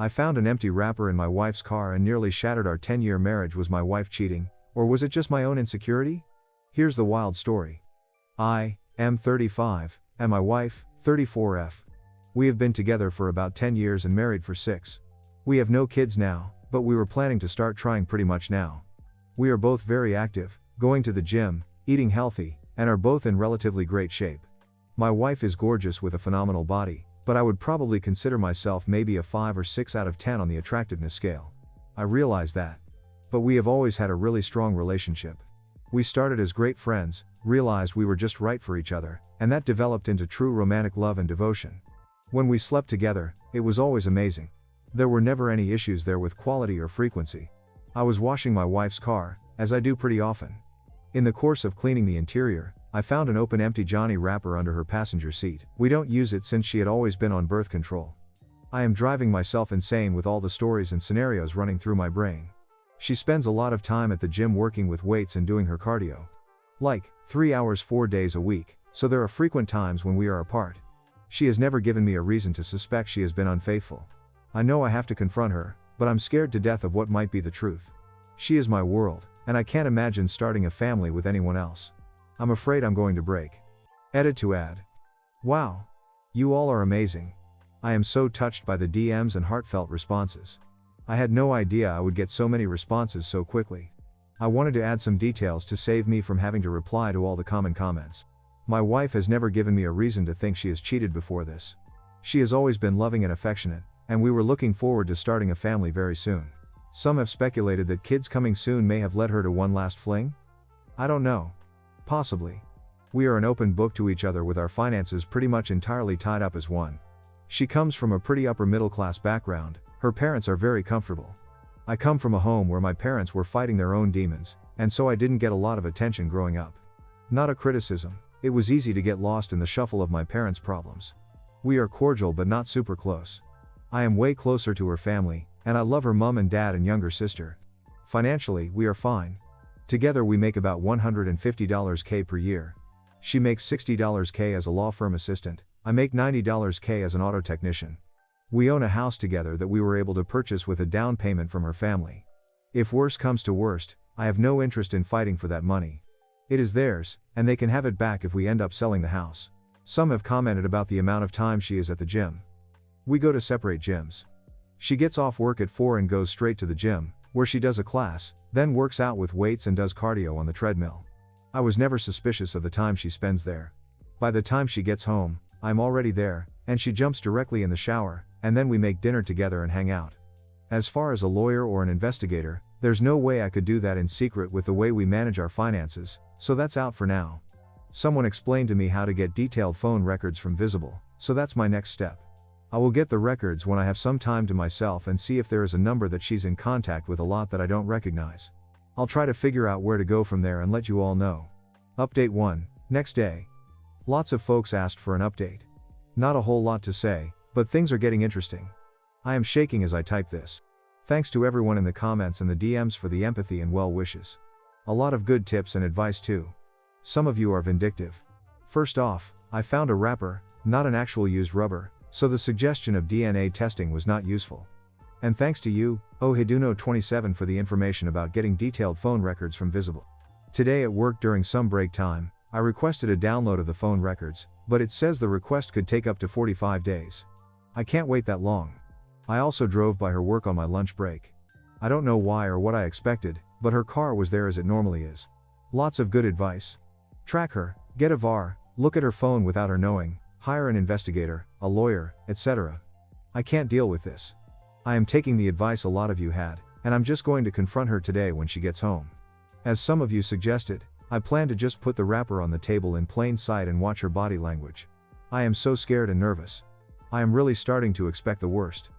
I found an empty wrapper in my wife's car and nearly shattered our 10-year marriage. Was my wife cheating, or was it just my own insecurity? Here's the wild story. I am 35, and my wife, 34F. We have been together for about 10 years and married for 6. We have no kids now, but we were planning to start trying pretty much now. We are both very active, going to the gym, eating healthy, and are both in relatively great shape. My wife is gorgeous with a phenomenal body, but I would probably consider myself maybe a 5 or 6 out of 10 on the attractiveness scale. I realize that. But we have always had a really strong relationship. We started as great friends, realized we were just right for each other, and that developed into true romantic love and devotion. When we slept together, it was always amazing. There were never any issues there with quality or frequency. I was washing my wife's car, as I do pretty often. In the course of cleaning the interior, I found an open empty Johnny wrapper under her passenger seat. We don't use it since she had always been on birth control. I am driving myself insane with all the stories and scenarios running through my brain. She spends a lot of time at the gym working with weights and doing her cardio. Like, 3 hours 4 days a week, so there are frequent times when we are apart. She has never given me a reason to suspect she has been unfaithful. I know I have to confront her, but I'm scared to death of what might be the truth. She is my world, and I can't imagine starting a family with anyone else. I'm afraid I'm going to break. Edit to add. Wow. You all are amazing. I am so touched by the DMs and heartfelt responses. I had no idea I would get so many responses so quickly. I wanted to add some details to save me from having to reply to all the common comments. My wife has never given me a reason to think she has cheated before this. She has always been loving and affectionate, and we were looking forward to starting a family very soon. Some have speculated that kids coming soon may have led her to one last fling? I don't know. Possibly. We are an open book to each other with our finances pretty much entirely tied up as one. She comes from a pretty upper middle class background, her parents are very comfortable. I come from a home where my parents were fighting their own demons, and so I didn't get a lot of attention growing up. Not a criticism, it was easy to get lost in the shuffle of my parents' problems. We are cordial but not super close. I am way closer to her family, and I love her mom and dad and younger sister. Financially, we are fine. Together we make about $150K per year. She makes $60K as a law firm assistant, I make $90K as an auto technician. We own a house together that we were able to purchase with a down payment from her family. If worst comes to worst, I have no interest in fighting for that money. It is theirs, and they can have it back if we end up selling the house. Some have commented about the amount of time she is at the gym. We go to separate gyms. She gets off work at 4 and goes straight to the gym, where she does a class, then works out with weights and does cardio on the treadmill. I was never suspicious of the time she spends there. By the time she gets home, I'm already there, and she jumps directly in the shower, and then we make dinner together and hang out. As far as a lawyer or an investigator, there's no way I could do that in secret with the way we manage our finances, so that's out for now. Someone explained to me how to get detailed phone records from Visible, so that's my next step. I will get the records when I have some time to myself and see if there is a number that she's in contact with a lot that I don't recognize. I'll try to figure out where to go from there and let you all know. Update 1, next day. Lots of folks asked for an update. Not a whole lot to say, but things are getting interesting. I am shaking as I type this. Thanks to everyone in the comments and the DMs for the empathy and well wishes. A lot of good tips and advice too. Some of you are vindictive. First off, I found a wrapper, not an actual used rubber, so the suggestion of DNA testing was not useful. And thanks to you, Hiduno27 for the information about getting detailed phone records from Visible. Today at work during some break time, I requested a download of the phone records, but it says the request could take up to 45 days. I can't wait that long. I also drove by her work on my lunch break. I don't know why or what I expected, but her car was there as it normally is. Lots of good advice. Track her, get a VAR, look at her phone without her knowing, hire an investigator, a lawyer, etc. I can't deal with this. I am taking the advice a lot of you had, and I'm just going to confront her today when she gets home. As some of you suggested, I plan to just put the wrapper on the table in plain sight and watch her body language. I am so scared and nervous. I am really starting to expect the worst.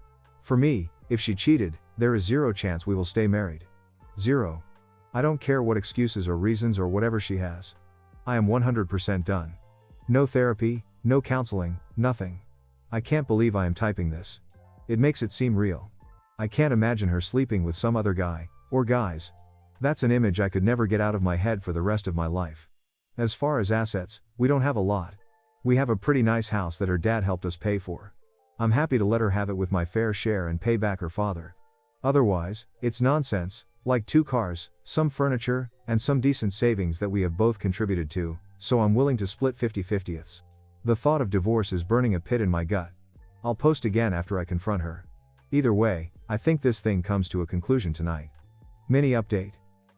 For me, if she cheated, there is 0 chance we will stay married. 0. I don't care what excuses or reasons or whatever she has. I am 100% done. No therapy, no counseling, nothing. I can't believe I am typing this. It makes it seem real. I can't imagine her sleeping with some other guy, or guys. That's an image I could never get out of my head for the rest of my life. As far as assets, we don't have a lot. We have a pretty nice house that her dad helped us pay for. I'm happy to let her have it with my fair share and pay back her father. Otherwise, it's nonsense, like 2 cars, some furniture, and some decent savings that we have both contributed to, so I'm willing to split 50/50ths. The thought of divorce is burning a pit in my gut. I'll post again after I confront her. Either way, I think this thing comes to a conclusion tonight. Mini update.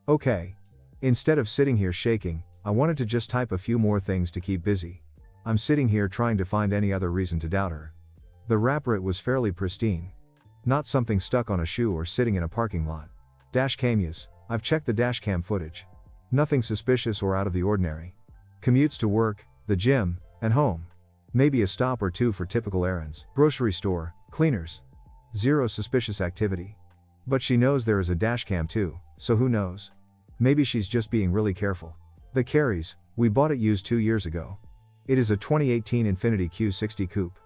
Okay. Instead of sitting here shaking, I wanted to just type a few more things to keep busy. I'm sitting here trying to find any other reason to doubt her. The wrapper, it was fairly pristine. Not something stuck on a shoe or sitting in a parking lot. Dash cam, yes, I've checked the dash cam footage. Nothing suspicious or out of the ordinary. Commutes to work, the gym, and home. Maybe a stop or two for typical errands. Grocery store, cleaners. Zero suspicious activity. But she knows there is a dash cam too, so who knows? Maybe she's just being really careful. The carries, we bought it used 2 years ago. It is a 2018 Infiniti Q60 Coupe.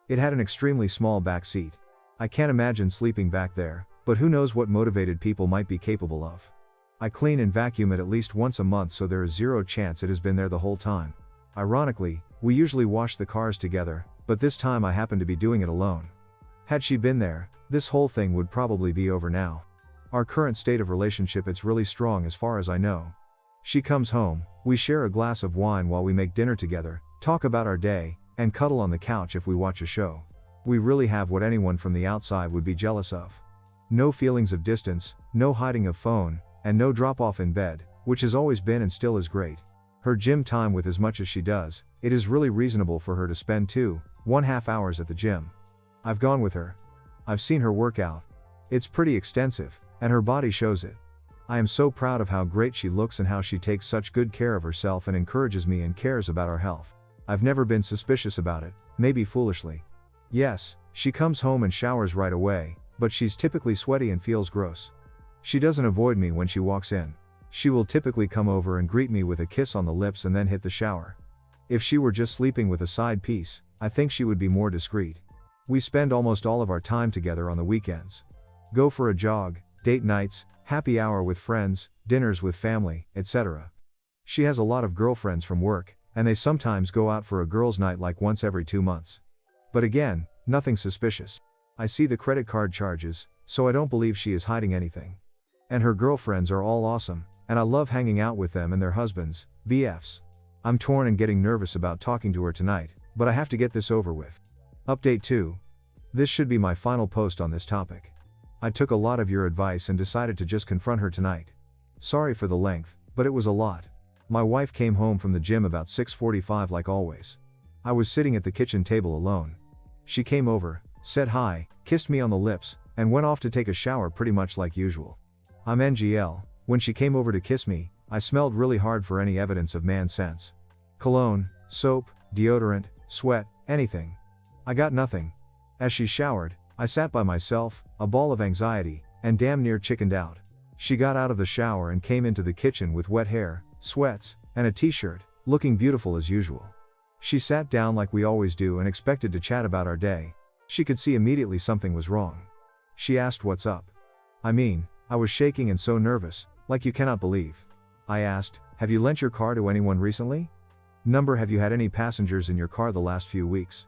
It had an extremely small back seat. I can't imagine sleeping back there, but who knows what motivated people might be capable of. I clean and vacuum it at least once a month, so there is zero chance it has been there the whole time. Ironically, we usually wash the cars together, but this time I happen to be doing it alone. Had she been there, this whole thing would probably be over now. Our current state of relationship, it's really strong as far as I know. She comes home, we share a glass of wine while we make dinner together, talk about our day, and cuddle on the couch if we watch a show. We really have what anyone from the outside would be jealous of. No feelings of distance, no hiding of phone, and no drop off in bed, which has always been and still is great. Her gym time, with as much as she does, it is really reasonable for her to spend 2.5 hours at the gym. I've gone with her. I've seen her work out. It's pretty extensive, and her body shows it. I am so proud of how great she looks and how she takes such good care of herself and encourages me and cares about our health. I've never been suspicious about it, maybe foolishly. Yes, she comes home and showers right away, but she's typically sweaty and feels gross. She doesn't avoid me when she walks in. She will typically come over and greet me with a kiss on the lips and then hit the shower. If she were just sleeping with a side piece, I think she would be more discreet. We spend almost all of our time together on the weekends. Go for a jog, date nights, happy hour with friends, dinners with family, etc. She has a lot of girlfriends from work, and they sometimes go out for a girls' night like once every 2 months. But again, nothing suspicious. I see the credit card charges, so I don't believe she is hiding anything. And her girlfriends are all awesome, and I love hanging out with them and their husbands, BFs. I'm torn and getting nervous about talking to her tonight, but I have to get this over with. Update 2. This should be my final post on this topic. I took a lot of your advice and decided to just confront her tonight. Sorry for the length, but it was a lot. My wife came home from the gym about 6:45 like always. I was sitting at the kitchen table alone. She came over, said hi, kissed me on the lips, and went off to take a shower pretty much like usual. I'm NGL, when she came over to kiss me, I smelled really hard for any evidence of man sense. Cologne, soap, deodorant, sweat, anything. I got nothing. As she showered, I sat by myself, a ball of anxiety, and damn near chickened out. She got out of the shower and came into the kitchen with wet hair, sweats, and a t-shirt, looking beautiful as usual. She sat down like we always do and expected to chat about our day. She could see immediately something was wrong. She asked what's up. I was shaking and so nervous, like you cannot believe. I asked, have you lent your car to anyone recently? Have you had any passengers in your car the last few weeks?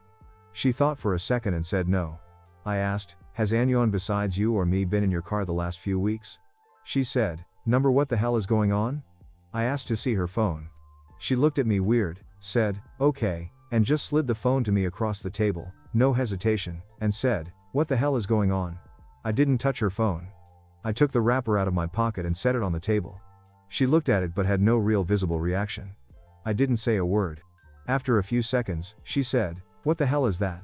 She thought for a second and said no. I asked, has anyone besides you or me been in your car the last few weeks? She said, what the hell is going on? I asked to see her phone. She looked at me weird, said, okay, and just slid the phone to me across the table, no hesitation, and said, what the hell is going on? I didn't touch her phone. I took the wrapper out of my pocket and set it on the table. She looked at it but had no real visible reaction. I didn't say a word. After a few seconds, she said, what the hell is that?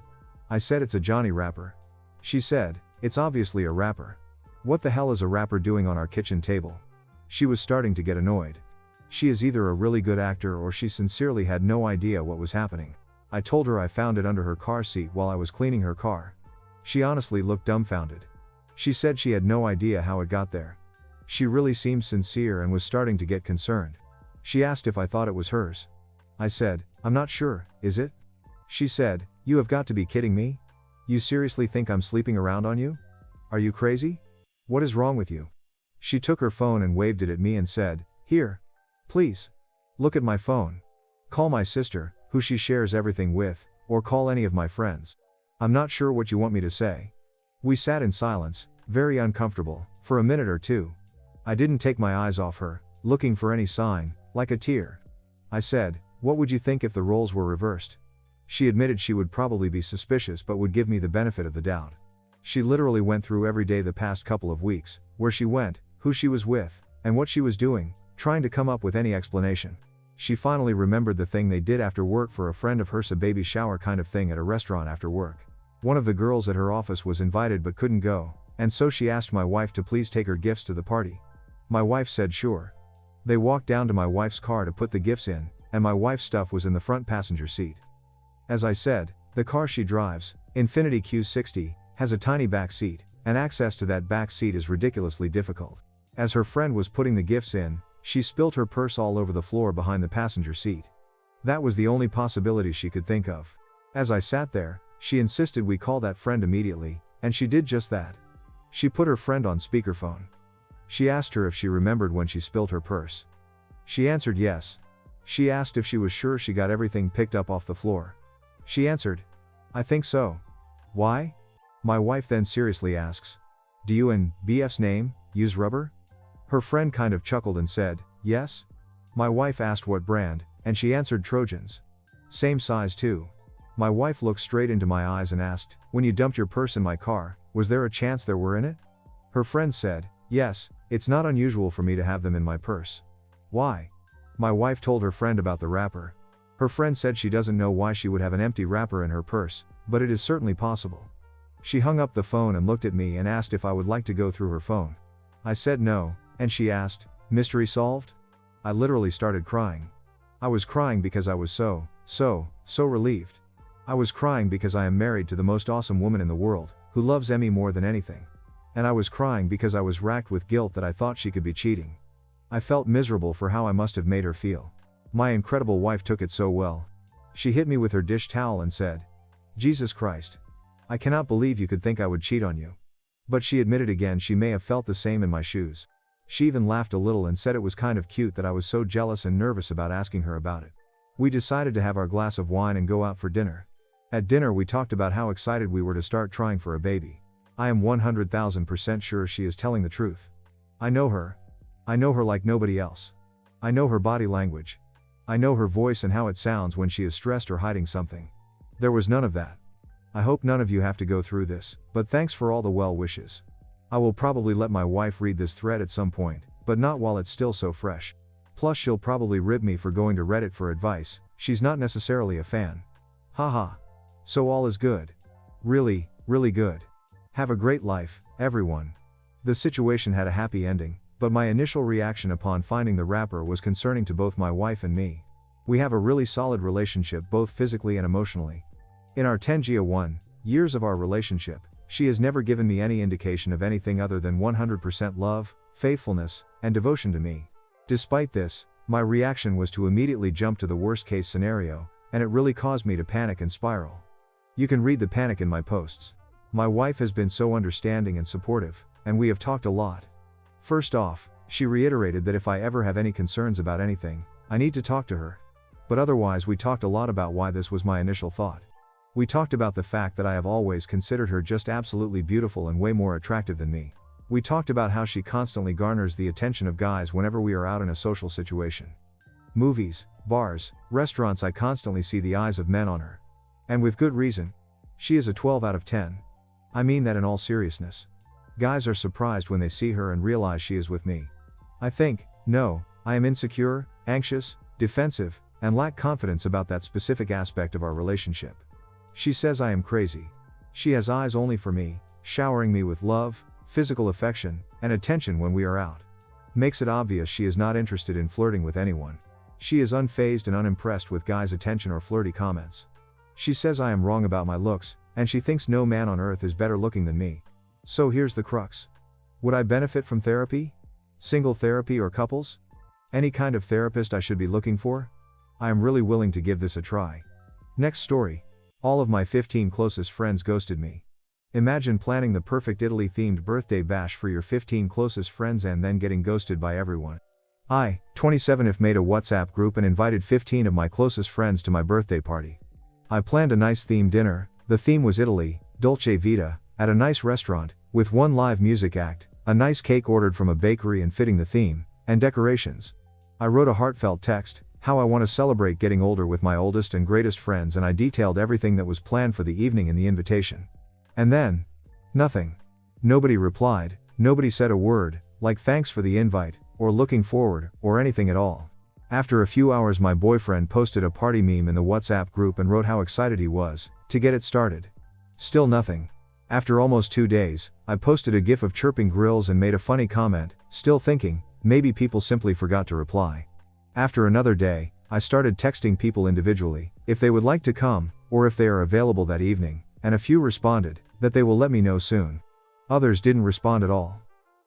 I said it's a Johnny wrapper. She said, it's obviously a wrapper. What the hell is a wrapper doing on our kitchen table? She was starting to get annoyed. She is either a really good actor or she sincerely had no idea what was happening. I told her I found it under her car seat while I was cleaning her car. She honestly looked dumbfounded. She said she had no idea how it got there. She really seemed sincere and was starting to get concerned. She asked if I thought it was hers. I said, I'm not sure, is it? She said, you have got to be kidding me? You seriously think I'm sleeping around on you? Are you crazy? What is wrong with you? She took her phone and waved it at me and said, here. Please. Look at my phone. Call my sister, who she shares everything with, or call any of my friends. I'm not sure what you want me to say. We sat in silence, very uncomfortable, for a minute or two. I didn't take my eyes off her, looking for any sign, like a tear. I said, "What would you think if the roles were reversed?" She admitted she would probably be suspicious but would give me the benefit of the doubt. She literally went through every day the past couple of weeks, where she went, who she was with, and what she was doing, trying to come up with any explanation. She finally remembered the thing they did after work for a friend of hers, a baby shower kind of thing at a restaurant after work. One of the girls at her office was invited but couldn't go, and so she asked my wife to please take her gifts to the party. My wife said sure. They walked down to my wife's car to put the gifts in, and my wife's stuff was in the front passenger seat. As I said, the car she drives, Infiniti Q60, has a tiny back seat, and access to that back seat is ridiculously difficult. As her friend was putting the gifts in, she spilt her purse all over the floor behind the passenger seat. That was the only possibility she could think of. As I sat there, she insisted we call that friend immediately, and she did just that. She put her friend on speakerphone. She asked her if she remembered when she spilt her purse. She answered yes. She asked if she was sure she got everything picked up off the floor. She answered, "I think so." "Why?" My wife then seriously asks, "Do you and BF's name use rubber?" Her friend kind of chuckled and said, "Yes." My wife asked what brand, and she answered Trojans. "Same size too." My wife looked straight into my eyes and asked, "When you dumped your purse in my car, was there a chance there were in it?" Her friend said, "Yes, it's not unusual for me to have them in my purse." "Why?" My wife told her friend about the wrapper. Her friend said she doesn't know why she would have an empty wrapper in her purse, but it is certainly possible. She hung up the phone and looked at me and asked if I would like to go through her phone. I said no, and she asked, "Mystery solved?" I literally started crying. I was crying because I was so relieved. I was crying because I am married to the most awesome woman in the world, who loves Emmy more than anything. And I was crying because I was racked with guilt that I thought she could be cheating. I felt miserable for how I must have made her feel. My incredible wife took it so well. She hit me with her dish towel and said, "Jesus Christ. I cannot believe you could think I would cheat on you." But she admitted again she may have felt the same in my shoes. She even laughed a little and said it was kind of cute that I was so jealous and nervous about asking her about it. We decided to have our glass of wine and go out for dinner. At dinner we talked about how excited we were to start trying for a baby. I am 100,000% sure she is telling the truth. I know her. I know her like nobody else. I know her body language. I know her voice and how it sounds when she is stressed or hiding something. There was none of that. I hope none of you have to go through this, but thanks for all the well wishes. I will probably let my wife read this thread at some point, but not while it's still so fresh. Plus she'll probably rib me for going to Reddit for advice. She's not necessarily a fan. Haha. So all is good. Really, really good. Have a great life, everyone. The situation had a happy ending, but my initial reaction upon finding the wrapper was concerning to both my wife and me. We have a really solid relationship both physically and emotionally. In our 10 years of our relationship, she has never given me any indication of anything other than 100% love, faithfulness, and devotion to me. Despite this, my reaction was to immediately jump to the worst case scenario, and it really caused me to panic and spiral. You can read the panic in my posts. My wife has been so understanding and supportive, and we have talked a lot. First off, she reiterated that if I ever have any concerns about anything, I need to talk to her. But otherwise we talked a lot about why this was my initial thought. We talked about the fact that I have always considered her just absolutely beautiful and way more attractive than me. We talked about how she constantly garners the attention of guys whenever we are out in a social situation. Movies, bars, restaurants, I constantly see the eyes of men on her. And with good reason. She is a 12 out of 10. I mean that in all seriousness. Guys are surprised when they see her and realize she is with me. I think, no, I am insecure, anxious, defensive, and lack confidence about that specific aspect of our relationship. She says I am crazy. She has eyes only for me, showering me with love, physical affection, and attention when we are out. Makes it obvious she is not interested in flirting with anyone. She is unfazed and unimpressed with guys' attention or flirty comments. She says I am wrong about my looks, and she thinks no man on earth is better looking than me. So here's the crux. Would I benefit from therapy? Single therapy or couples? Any kind of therapist I should be looking for? I am really willing to give this a try. Next story. All of my 15 closest friends ghosted me. Imagine planning the perfect Italy-themed birthday bash for your 15 closest friends and then getting ghosted by everyone. I, 27, have made a WhatsApp group and invited 15 of my closest friends to my birthday party. I planned a nice themed dinner, The theme was Italy, Dolce Vita, at a nice restaurant, with one live music act, a nice cake ordered from a bakery and fitting the theme, and decorations. I wrote a heartfelt text, how I want to celebrate getting older with my oldest and greatest friends, and I detailed everything that was planned for the evening in the invitation. And then, nothing. Nobody replied, nobody said a word, like thanks for the invite, or looking forward, or anything at all. After a few hours my boyfriend posted a party meme in the WhatsApp group and wrote how excited he was to get it started. Still nothing. After almost 2 days, I posted a gif of chirping grills and made a funny comment, still thinking, maybe people simply forgot to reply. After another day, I started texting people individually, if they would like to come, or if they are available that evening, and a few responded, that they will let me know soon. Others didn't respond at all.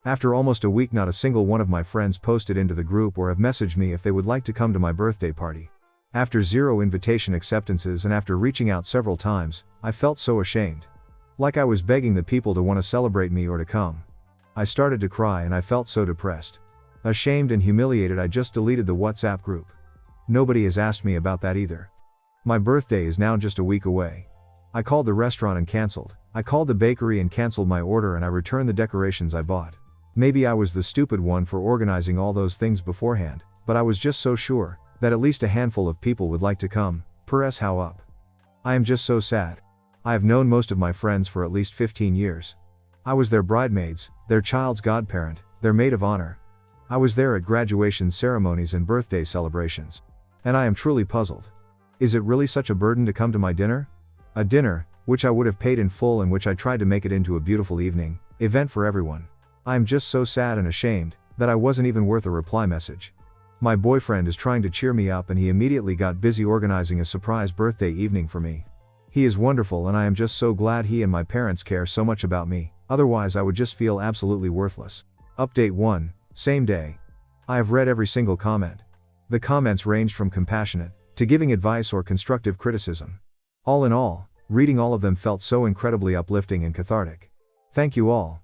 After almost a week not a single one of my friends posted into the group or have messaged me if they would like to come to my birthday party. After 0 invitation acceptances and after reaching out several times, I felt so ashamed. Like I was begging the people to want to celebrate me or to come. I started to cry and I felt so depressed. Ashamed and humiliated, I just deleted the WhatsApp group. Nobody has asked me about that either. My birthday is now just a week away. I called the restaurant and canceled. I called the bakery and canceled my order, and I returned the decorations I bought. Maybe I was the stupid one for organizing all those things beforehand, but I was just so sure that at least a handful of people would like to come. Press how up. I am just so sad. I have known most of my friends for at least 15 years. I was their bridesmaids, their child's godparent, their maid of honor. I was there at graduation ceremonies and birthday celebrations. And I am truly puzzled. Is it really such a burden to come to my dinner? A dinner, which I would have paid in full and which I tried to make it into a beautiful event for everyone. I am just so sad and ashamed, that I wasn't even worth a reply message. My boyfriend is trying to cheer me up and he immediately got busy organizing a surprise birthday evening for me. He is wonderful and I am just so glad he and my parents care so much about me, otherwise I would just feel absolutely worthless. Update 1, same day. I have read every single comment. The comments ranged from compassionate, to giving advice or constructive criticism. All in all, reading all of them felt so incredibly uplifting and cathartic. Thank you all.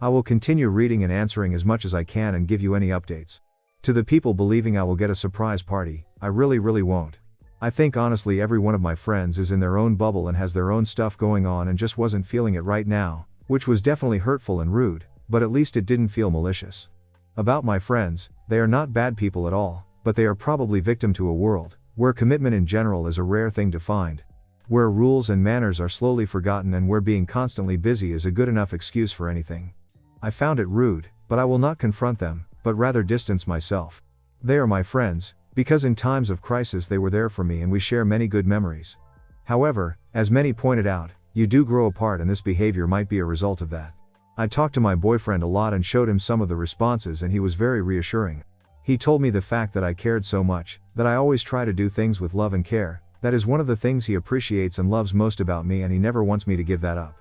I will continue reading and answering as much as I can and give you any updates. To the people believing I will get a surprise party, I really won't. I think honestly every one of my friends is in their own bubble and has their own stuff going on and just wasn't feeling it right now, which was definitely hurtful and rude, but at least it didn't feel malicious. About my friends, they are not bad people at all, but they are probably victim to a world where commitment in general is a rare thing to find. Where rules and manners are slowly forgotten and where being constantly busy is a good enough excuse for anything. I found it rude, but I will not confront them, but rather distance myself. They are my friends, because in times of crisis they were there for me and we share many good memories. However, as many pointed out, you do grow apart and this behavior might be a result of that. I talked to my boyfriend a lot and showed him some of the responses and he was very reassuring. He told me the fact that I cared so much, that I always try to do things with love and care, that is one of the things he appreciates and loves most about me and he never wants me to give that up.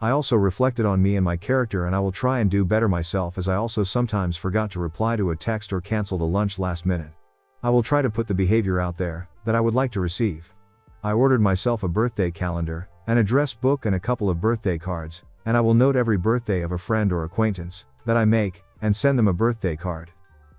I also reflected on me and my character and I will try and do better myself, as I also sometimes forgot to reply to a text or canceled a lunch last minute. I will try to put the behavior out there that I would like to receive. I ordered myself a birthday calendar, an address book and a couple of birthday cards, and I will note every birthday of a friend or acquaintance that I make, and send them a birthday card.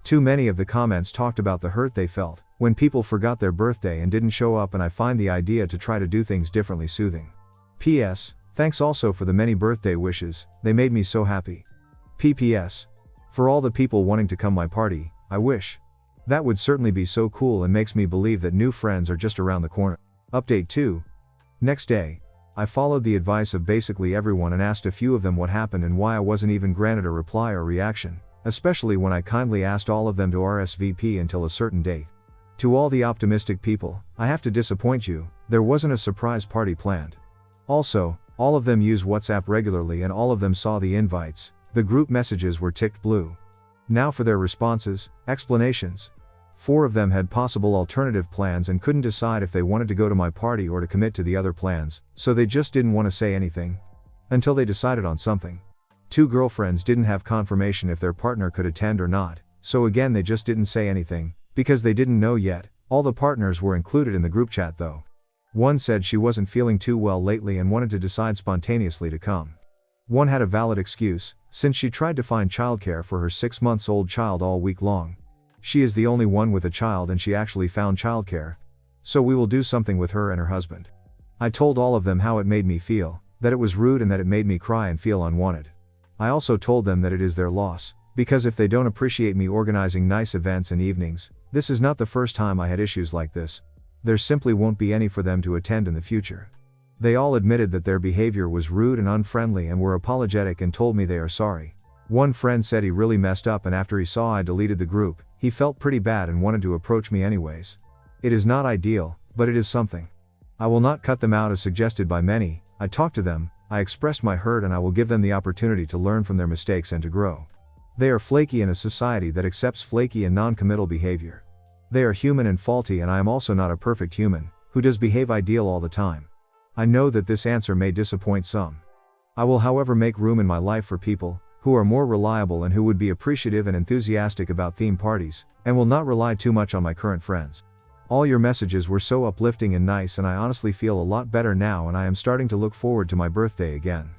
Too many of the comments talked about the hurt they felt when people forgot their birthday and didn't show up, and I find the idea to try to do things differently soothing. P.S. Thanks also for the many birthday wishes, they made me so happy. P.P.S. For all the people wanting to come my party, I wish. That would certainly be so cool and makes me believe that new friends are just around the corner. Update 2. Next day. I followed the advice of basically everyone and asked a few of them what happened and why I wasn't even granted a reply or reaction, especially when I kindly asked all of them to RSVP until a certain date. To all the optimistic people, I have to disappoint you, there wasn't a surprise party planned. Also, all of them use WhatsApp regularly and all of them saw the invites, the group messages were ticked blue. Now for their responses, explanations. 4 of them had possible alternative plans and couldn't decide if they wanted to go to my party or to commit to the other plans, so they just didn't want to say anything. Until they decided on something. 2 girlfriends didn't have confirmation if their partner could attend or not, so again they just didn't say anything, because they didn't know yet. All the partners were included in the group chat though. One said she wasn't feeling too well lately and wanted to decide spontaneously to come. One had a valid excuse, since she tried to find childcare for her 6-month-old child all week long. She is the only one with a child and she actually found childcare. So we will do something with her and her husband. I told all of them how it made me feel, that it was rude and that it made me cry and feel unwanted. I also told them that it is their loss, because if they don't appreciate me organizing nice events and evenings, this is not the first time I had issues like this. There simply won't be any for them to attend in the future. They all admitted that their behavior was rude and unfriendly and were apologetic and told me they are sorry. One friend said he really messed up, and after he saw I deleted the group, he felt pretty bad and wanted to approach me anyways. It is not ideal, but it is something. I will not cut them out as suggested by many. I talked to them, I expressed my hurt, and I will give them the opportunity to learn from their mistakes and to grow. They are flaky in a society that accepts flaky and non-committal behavior. They are human and faulty, and I am also not a perfect human, who does behave ideal all the time. I know that this answer may disappoint some. I will however make room in my life for people who are more reliable and who would be appreciative and enthusiastic about theme parties, and will not rely too much on my current friends. All your messages were so uplifting and nice, and I honestly feel a lot better now, and I am starting to look forward to my birthday again.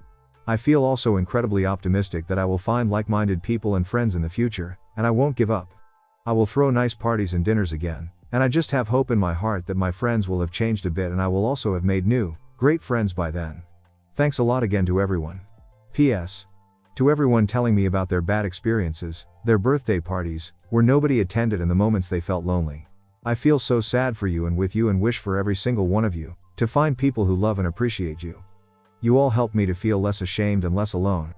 I feel also incredibly optimistic that I will find like-minded people and friends in the future, and I won't give up. I will throw nice parties and dinners again, and I just have hope in my heart that my friends will have changed a bit and I will also have made new, great friends by then. Thanks a lot again to everyone. P.S. To everyone telling me about their bad experiences, their birthday parties, where nobody attended and the moments they felt lonely. I feel so sad for you and with you, and wish for every single one of you to find people who love and appreciate you. You all help me to feel less ashamed and less alone.